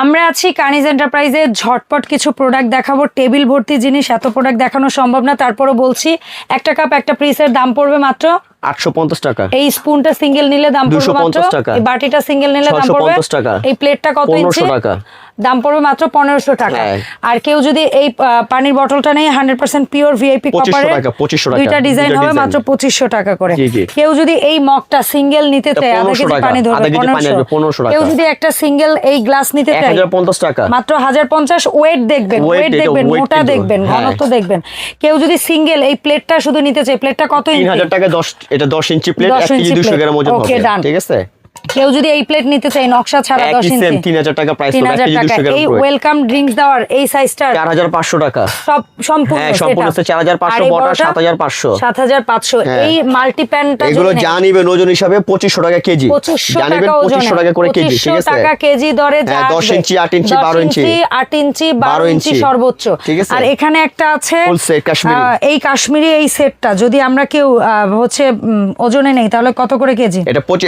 আমরা আছি কানিজ এন্টারপ্রাইজে, ঝটপট কিছু প্রোডাক্ট দেখাবো। টেবিল ভর্তি জিনিস, এত প্রোডাক্ট দেখানো সম্ভব না, তারপরে বলছি একটা কাপ একটা পিসের দাম পড়বে মাত্র 850 টাকা। এই স্পুনটা সিঙ্গেল নিলে দাম পড়বে মাত্র 250 টাকা। এই বাটিটা সিঙ্গেল নিলে দাম পড়বে 650 টাকা। এই প্লেটটা কত ইঞ্চি 1500 টাকা। দাম পড়বে মাত্র 1500 টাকা। আর কেউ যদি এই পানির বটলটা নেয় 100% পিওর ভিআইপি কপারের 2500 টাকা। দুইটা ডিজাইন হবে মাত্র 2500 টাকা করে। কেউ যদি এই মগটা সিঙ্গেল নিতে চায় আধা কেজি পানি ধরবে 1500 টাকা। কেউ যদি একটা সিঙ্গেল এই গ্লাস নিতে চায় 1050 টাকা মাত্র 1050। ওয়েট দেখবেন, মোটা দেখবেন, ঘনত্ব দেখবেন। কেউ যদি সিঙ্গেল এই প্লেটটা শুধু নিতে চায়, প্লেটটা কত ইঞ্চি? 3000 টাকা। 10 এটা 10 ইঞ্চি প্লেট, 1 কেজি 200 গ্রাম ওজন হবে। ঠিক আছে। কেউ যদি এই প্লেট নিতে চায় নকশা ছাড়া 10 ইঞ্চি 3000 টাকা প্রাইস, 1 কেজি 200 গ্রাম। এই ওয়েলকাম ড্রিঙ্কস দেওয়ার এই সাইজটা 4500 টাকা। সব সম্পূর্ণ হ্যাঁ, সম্পূর্ণ 4500, বড় 7500। 7500। এই মাল্টি প্যানটা এগুলো জানিবেন ওজন হিসাবে 2500 টাকা কেজি। 2500 টাকা করে কেজি। ঠিক আছে। 2500 টাকা কেজি দরে যা 10 ইঞ্চি 8 ইঞ্চি 12 ইঞ্চি 8 ইঞ্চি 12 ইঞ্চি সর্বোচ্চ। আর এখানে একটা আছে ফুল সেট কাশ্মীরি। এই কাশ্মীরি এই সেটটা যদি আমরা কেউ হচ্ছে ওজনে নেই তাহলে কত করে কেজি?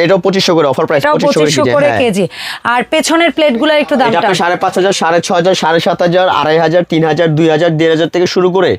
এটাও 2500 করে অফার প্রাইস, 2500 করে কেজি। আর পেছনের প্লেটগুলোর একটু দামটা এটা 5500, 6500, 7500, 2500, 3000, 2000, 1500 থেকে শুরু করে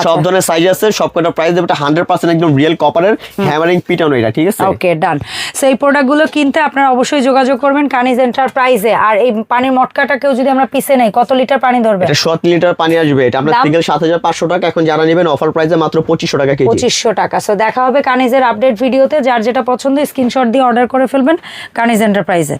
সব ধরনের সাইজ আছে। সবকটা প্রাইস দেবটা 100% একদম রিয়েল কপারের হ্যামারিং পিটানো এটা। ঠিক আছে। ওকে, ডান। সো এই প্রোডাক্টগুলো কিনতে আপনারা অবশ্যই যোগাযোগ করবেন কানিজ এন্টারপ্রাইজে। আর এই পানির মটকাটা কেউ যদি আমরা পিসে নেই কত লিটার পানি ধরবে? এটা 7 লিটার পানি আসবে। এটা আমরা সিঙ্গেল 7500 টাকা, এখন যারা নেবেন অফার প্রাইসে মাত্র 2500 টাকা কেজি। 2500 টাকা। সো দেখা হবে কানিজের আপডেট ভিডিওতে। যার যেটা পছন্দ স্ক্রিনশট দিয়ে অর্ডার করে ফেলবেন কানিজ এন্টারপ্রাইজে।